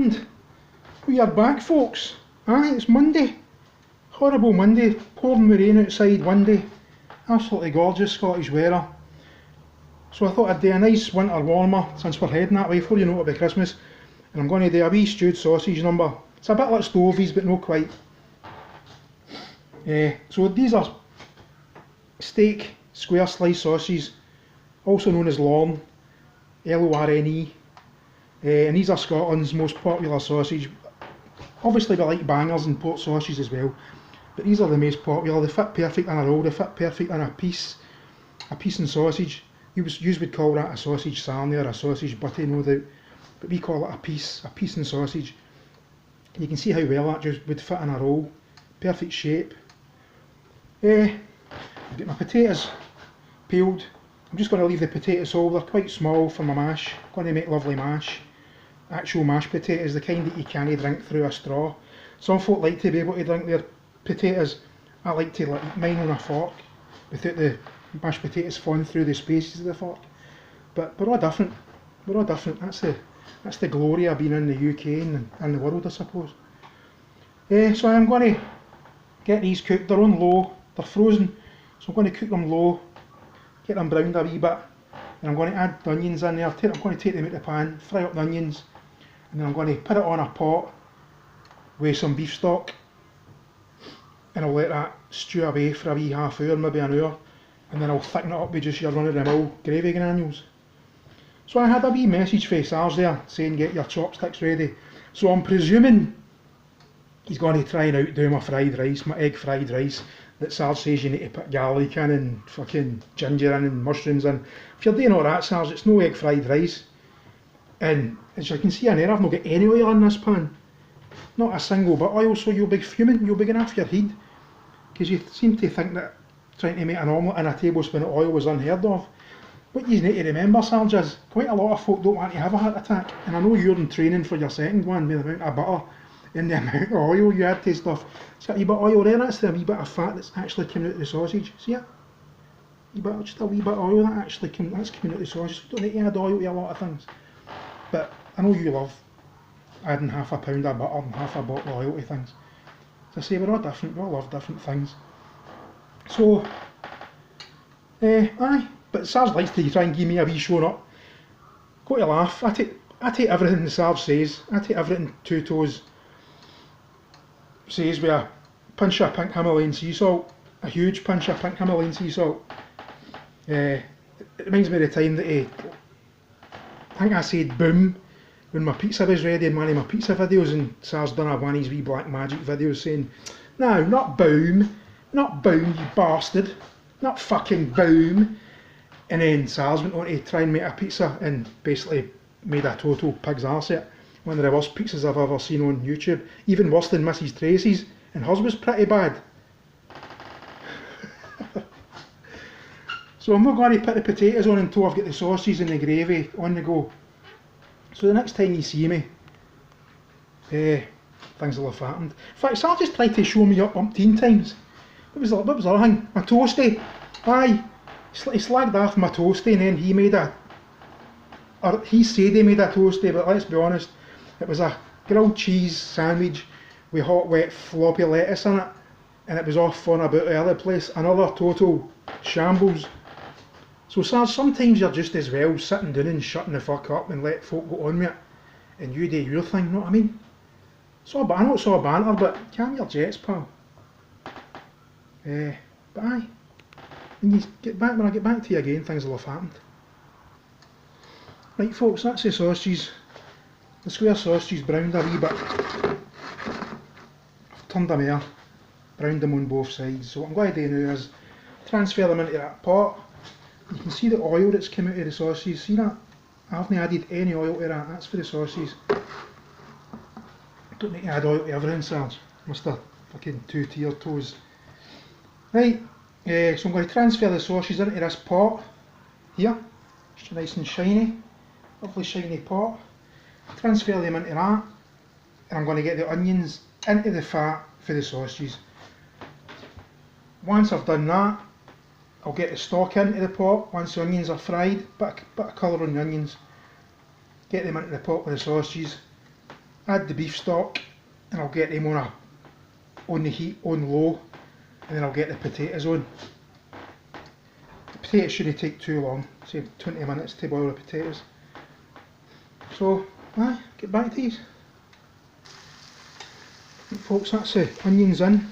And we are back, folks. Aye, it's Monday. Horrible Monday, pouring with rain outside one day. Absolutely gorgeous Scottish weather. So I thought I'd do a nice winter warmer since we're heading that way before you know it'll be Christmas. And I'm going to do a wee stewed sausage number. It's a bit like Stovies, but not quite. So these are steak square slice sausages, also known as Lorne, Lorne. And these are Scotland's most popular sausage. Obviously we like bangers and port sausages as well, but these are the most popular. They fit perfect in a roll, they fit perfect in a piece and sausage. You would call that a sausage sarnie or a sausage butty, no doubt, but we call it a piece and sausage. You can see how well that just would fit in a roll, perfect shape. I've got my potatoes peeled. I'm just going to leave the potatoes whole, they're quite small for my mash. I'm going to make lovely mash. Actual mashed potatoes, the kind that you can't drink through a straw. Some folk like to be able to drink their potatoes. I like to eat mine on a fork without the mashed potatoes falling through the spaces of the fork. But we're all different. We're all different. That's the glory of being in the UK and the world, I suppose. So I'm going to get these cooked. They're on low. They're frozen. So I'm going to cook them low. Get them browned a wee bit. And I'm going to add the onions in there. I'm going to take them out of the pan, fry up the onions. And then I'm going to put it on a pot with some beef stock, and I'll let that stew away for a wee half hour, maybe an hour, and then I'll thicken it up with just your run-of-the-mill gravy granules. So I had a wee message from Sarge there saying get your chopsticks ready, so I'm presuming he's going to try and outdo my fried rice, my egg fried rice that Sarge says you need to put garlic in and fucking ginger in and mushrooms in. If you're doing all that, Sarge, it's no egg fried rice. And as you can see in there, I've not got any oil in this pan. Not a single bit of oil, so you'll be fuming, you'll be going off your head. Because you seem to think that trying to make an omelette in a tablespoon of oil was unheard of. What you need to remember, Sarge, is quite a lot of folk don't want to have a heart attack. And I know you're in training for your second one with the amount of butter and the amount of oil you add to stuff. So a wee bit of oil there, that's the wee bit of fat that's actually coming out of the sausage. See it? Just a wee bit of oil that's coming out of the sausage. You don't need to add oil to a lot of things. But I know you love adding half a pound of butter and half a bottle of oil to things. As I say, we're all different, we all love different things. So, aye, but Sarge likes to try and give me a wee showing up. Go to laugh, I take everything Sarge says, I take everything Two Toes says with a pinch of pink Himalayan sea salt, a huge pinch of pink Himalayan sea salt. It reminds me of the time that I think I said boom when my pizza was ready in one of my pizza videos, and Sarge done one of his wee black magic videos saying, no, not boom, you bastard, not fucking boom. And then Sarge went on to try and make a pizza and basically made a total pig's arse of it. One of the worst pizzas I've ever seen on YouTube, even worse than Mrs. Tracy's, and hers was pretty bad. So I'm not going to put the potatoes on until I've got the sausages and the gravy on the go. So the next time you see me, things will have happened. In fact, Sarge just tried to show me up umpteen times. What was the other thing? My toastie. Aye, he slagged off my toastie, and then he said he made a toastie, but let's be honest, it was a grilled cheese sandwich with hot wet floppy lettuce in it, and it was off on about the other place, another total shambles. So Sarge, sometimes you're just as well sitting down and shutting the fuck up and let folk go on with it, and you do your thing, know what I mean? I know it's all banter, but calm your jets, pal. But aye, when I get back to you again, things will have happened. Right folks, that's the sausages. The square sausages browned a wee bit. I've turned them here, browned them on both sides. So what I'm going to do now is transfer them into that pot. You can see the oil that's come out of the sausages, see that? I haven't added any oil to that, that's for the sausages. Don't need to add oil to everything, Sarge, Mr. fucking two-tier toes. Right, so I'm going to transfer the sausages into this pot, here, just nice and shiny, lovely shiny pot. Transfer them into that, and I'm going to get the onions into the fat for the sausages. Once I've done that, I'll get the stock into the pot once the onions are fried, bit of colour on the onions, get them into the pot with the sausages, add the beef stock, and I'll get them on the heat on low, and then I'll get the potatoes on. The potatoes shouldn't take too long, say 20 minutes to boil the potatoes. So, get back to these. Right, folks, that's the onions in.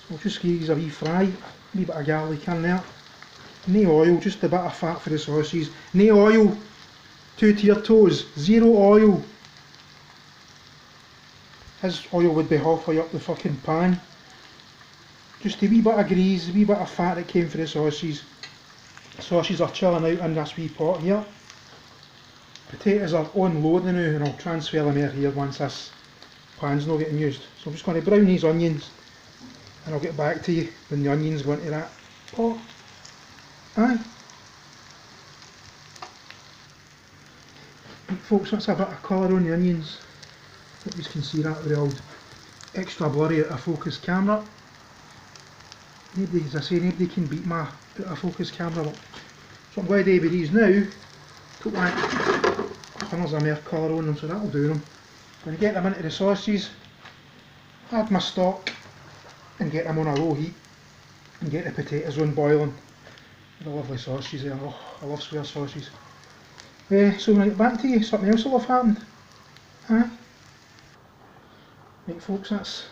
I'll just give these a wee fry, a wee bit of garlic in there. No oil, just a bit of fat for the sausages. No oil, two to your toes, zero oil. His oil would be halfway up the fucking pan. Just a wee bit of grease, a wee bit of fat that came for the sausages. The sausages are chilling out in this wee pot here. Potatoes are on low now, and I'll transfer them out here once this pan's not getting used. So I'm just going to brown these onions, and I'll get back to you when the onions go into that pot. Right, folks, that's a bit of colour on the onions. Hope you can see that with the old extra blurry out of focus camera. Nobody, as I say, nobody can beat my out of focus camera. So I'm going to do with these now. Put one, there's a mere colour on them, so that'll do them. I'm going to get them into the sausages, add my stock, and get them on a low heat, and get the potatoes on boiling. The lovely sausages there. Oh, I love square sausages. So when I get back to you, something else will have happened. Right, folks, that's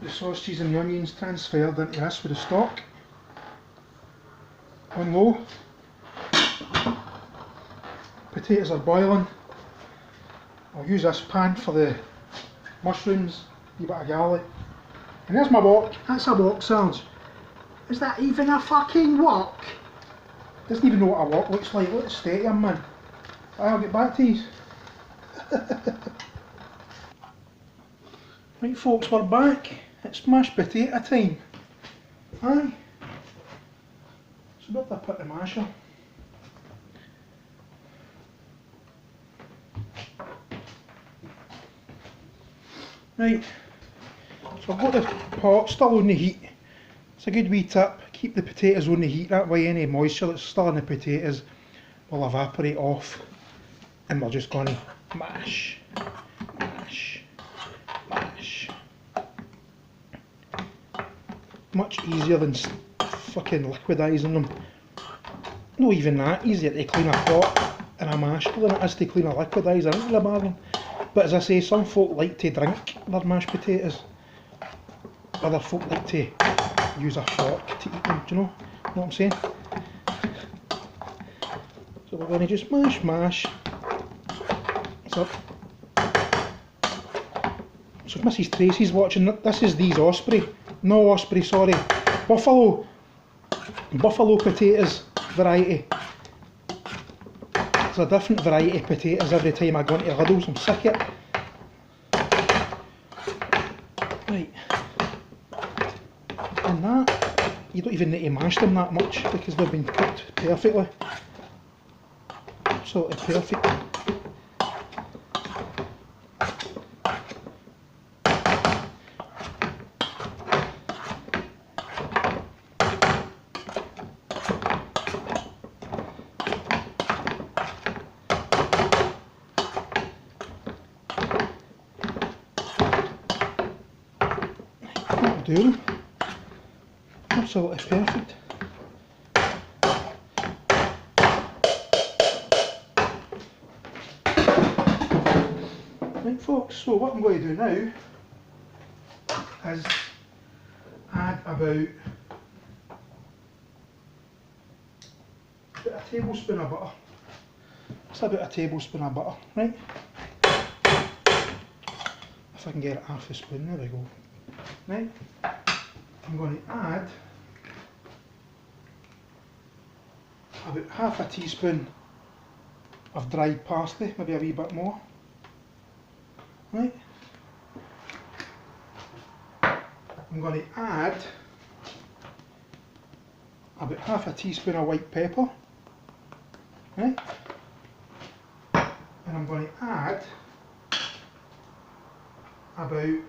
the sausages and the onions transferred into this with the stock. On low. Potatoes are boiling. I'll use this pan for the mushrooms, a wee bit of garlic. And there's my wok. That's a wok, Sarge. Is that even a fucking wok? Doesn't even know what a wok looks like. Look at the state of him, man. I'll get back to these. Right, folks, we're back. It's mashed potato time. Aye. So where did I put the masher? Right. So I've got the pot still on the heat. It's a good wee tip, keep the potatoes on the heat, that way any moisture that's still in the potatoes will evaporate off, and we're just going to mash, mash, mash. Much easier than fucking liquidising them. Not even that, easier to clean a pot and a masher than it is to clean a liquidiser into the bargain. But as I say, some folk like to drink their mashed potatoes, other folk like to use a fork to eat them, do you know what I'm saying? So we're going to just mash, mash. So if Mrs Tracy's watching, this is these Osprey, no Osprey, sorry, Buffalo potatoes variety. There's a different variety of potatoes every time I go into Lidl's, I'm sick of it. Right. And that, you don't even need to mash them that much because they've been cooked perfectly. Absolutely perfect. That'll do them. Absolutely perfect. Right, folks, so what I'm going to do now is add about a tablespoon of butter. Just about a tablespoon of butter, right? If I can get it half a spoon, there we go. Right, I'm going to add about half a teaspoon of dried parsley, maybe a wee bit more. Right, I'm going to add about half a teaspoon of white pepper. Right, and I'm going to add about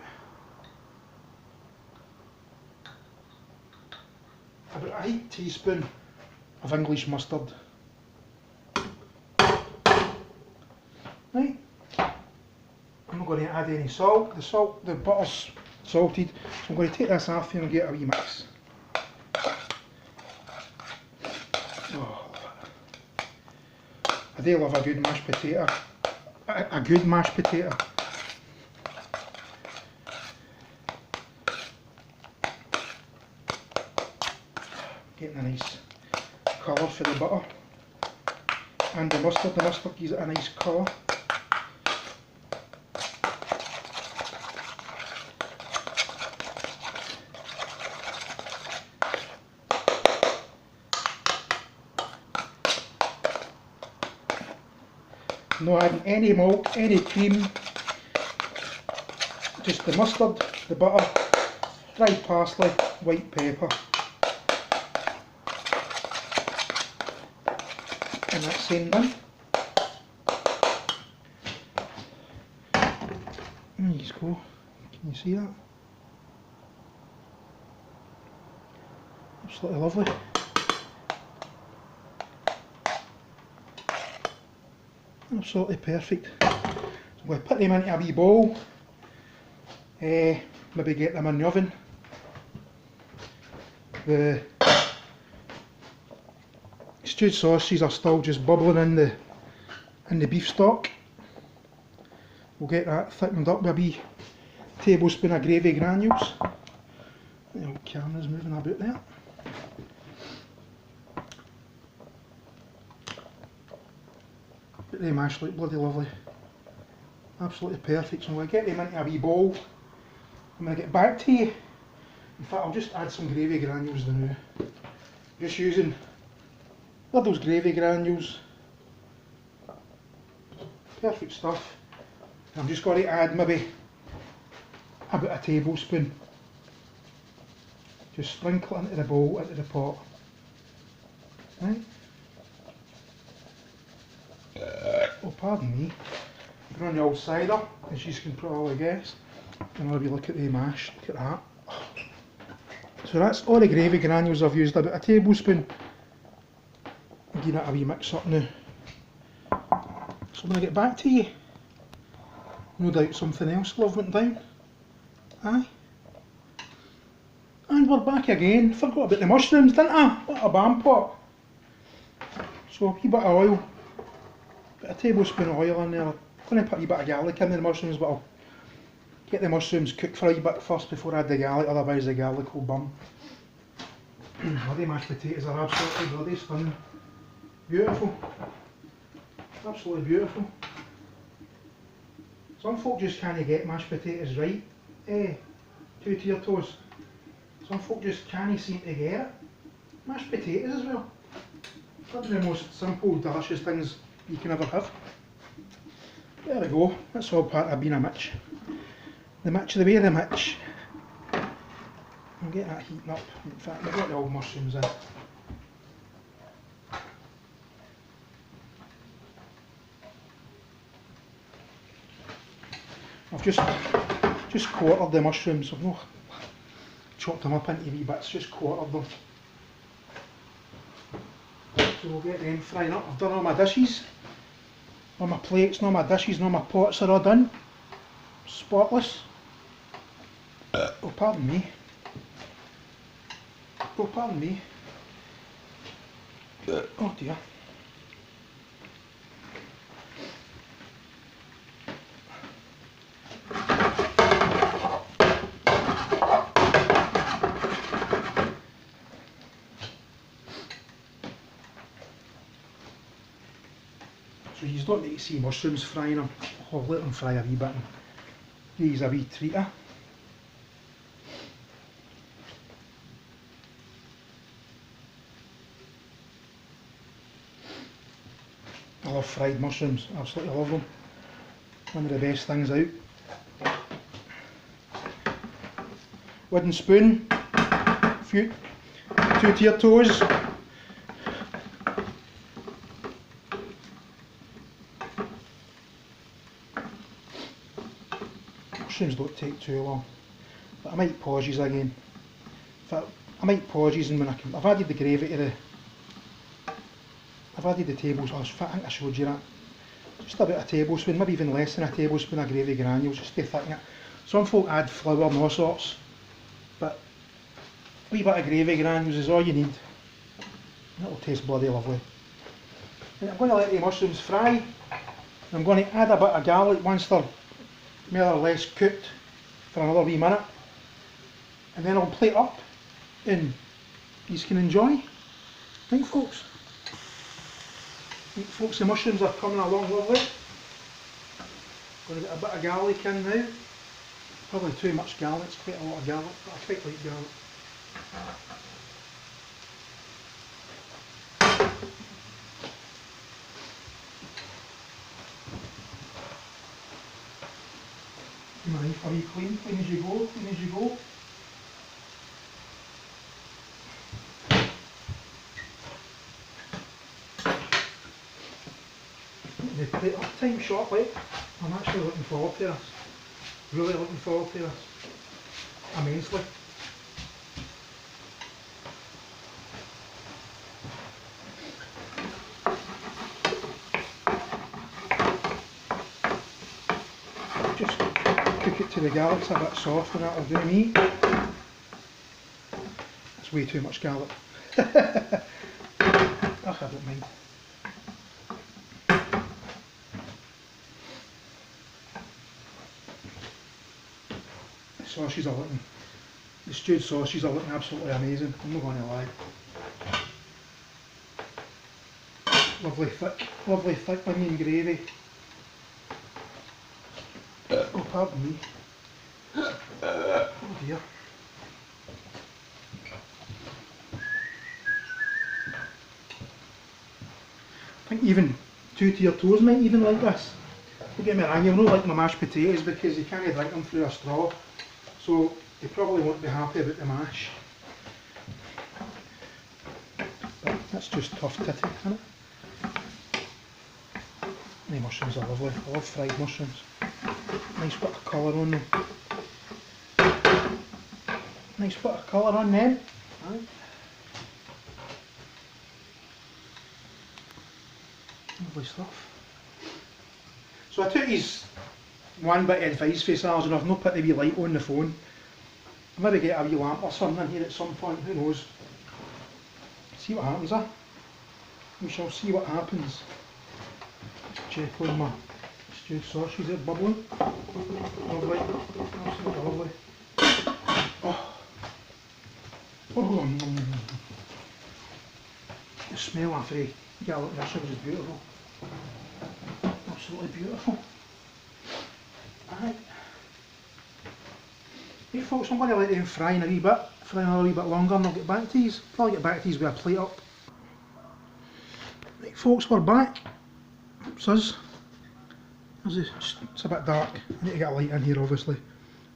a heaped teaspoon of English mustard. Right, I'm not going to add any salt. The butter's salted, so I'm going to take this off here and get a wee mix. Oh, I do love a good mashed potato. A good mashed potato. Getting a nice colour for the butter. And the mustard gives it a nice colour. Not adding any milk, any cream, just the mustard, the butter, dried parsley, white pepper, and that's same done. There you go, can you see that? Absolutely lovely. Absolutely perfect. So I'm going to put them into a wee bowl, maybe get them in the oven. The stewed sausages are still just bubbling in the beef stock. We'll get that thickened up with a wee tablespoon of gravy granules. The old camera's moving about there. But they mash look bloody lovely. Absolutely perfect. So I'm going to get them into a wee bowl. I'm going to get back to you. In fact, I'll just add some gravy granules now. Just using Lidl's gravy granules. Perfect stuff. I'm just going to add maybe about a tablespoon. Just sprinkle it into the bowl, into the pot. Right? Oh, pardon me. Put on the old cider, as you can probably guess. And I'll have a look at the mash. Look at that. So that's all the gravy granules I've used. About a tablespoon. I'm giving it a wee mix up now. So when I get back to you, no doubt something else will have went down. Aye. And we're back again. Forgot about the mushrooms, didn't I? What a bam pot. So a wee bit of oil. A tablespoon of oil in there. I'm going to put a wee bit of garlic in the mushrooms, but I'll get the mushrooms cooked for a wee bit first before I add the garlic, otherwise the garlic will burn. Bloody mashed potatoes are absolutely bloody stunning. Beautiful. Absolutely beautiful. Some folk just can't get mashed potatoes right. Two-tier toes. Some folk just can't seem to get it. Mashed potatoes as well. One of the most simple, delicious things you can ever have. There we go, that's all part of being a Mitch. The Mitch, the way of the Mitch. I'll get that heating up. In fact, I've got the old mushrooms in. I've just quartered the mushrooms. I've not chopped them up into wee bits, just quartered them. So we'll get them frying up. I've done all my dishes. All my plates and all my dishes and all my pots are all done. Spotless. Oh, pardon me. Oh, pardon me. Oh dear. So you don't need to see mushrooms frying them. I'll let them fry a wee bit and use a wee treater. I love fried mushrooms, absolutely love them. One of the best things out. Wooden spoon, few two-tier toes. Mushrooms don't take too long, but I might pause these again. In fact, I might pause these and when I've added the gravy to I've added the tables, I think I showed you that. just about a tablespoon, maybe even less than a tablespoon of gravy granules, just to thicken it. Some folk add flour and all sorts, but a wee bit of gravy granules is all you need. That'll taste bloody lovely. And I'm going to let the mushrooms fry. I'm going to add a bit of garlic once they're more or less cooked for another wee minute. And then I'll plate up and you can enjoy. Right folks? Right folks, the mushrooms are coming along lovely. Going to get a bit of garlic in now. Probably too much garlic, it's quite a lot of garlic, but I quite like garlic. Keep my knife very clean, clean as you go, clean as you go. The plate up time shortly. I'm actually looking forward to this. Really looking forward to this. Immensely. Just cook it to the garlic's a bit soft and that'll do me. That's way too much garlic. I don't mind. Sausages are looking, the stewed sausages are looking absolutely amazing, I'm not going to lie. Lovely thick onion gravy. Oh pardon me. Oh dear. I think even two-tier toes might even like this. Don't get me wrong, you'll not like my mashed potatoes because you can't drink them through a straw. So you probably won't be happy about the mash. But that's just tough titty, isn't it? The mushrooms are lovely. I love fried mushrooms. Nice bit of colour on them. Nice bit of colour on them. Right. Lovely stuff. So I took his one bit of advice for yourselves, and I've not put the wee light on the phone. I'll maybe get a wee lamp or something in here at some point, who knows. See what happens, eh? We shall see what happens. Check on my stewed sausages, they're bubbling. Lovely, absolutely lovely. Oh, oh, the smell of the garlic mushrooms is beautiful. Absolutely beautiful. Right. Hey folks, I'm going to let them fry in a wee bit, fry another wee bit longer, and I'll get back to these. Probably get back to these with a plate up. Right folks, we're back. It's us. It's a bit dark. I need to get a light in here obviously.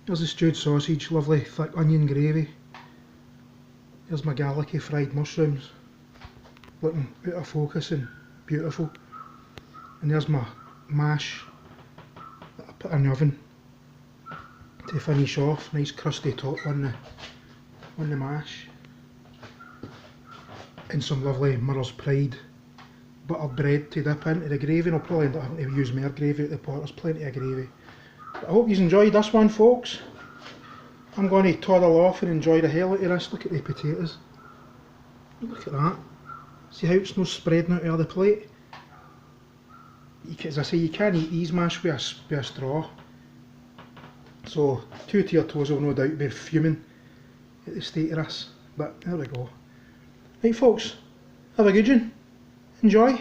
There's the stewed sausage, lovely thick onion gravy. There's my garlicky fried mushrooms. Looking out of focus and beautiful. And there's my mash that I put in the oven to finish off. Nice crusty top on the mash. And some lovely Mother's Pride buttered bread to dip into the gravy, and I'll probably end up having to use more gravy out the pot. There's plenty of gravy. But I hope you enjoyed this one folks. I'm going to toddle off and enjoy the hell out of this. Look at the potatoes. Look at that. See how it's not spreading out of the plate? As I say, you can't eat these mashed with a straw. So two-tier toes will no doubt be fuming at the state of this. But there we go. Right folks, have a good one. Enjoy.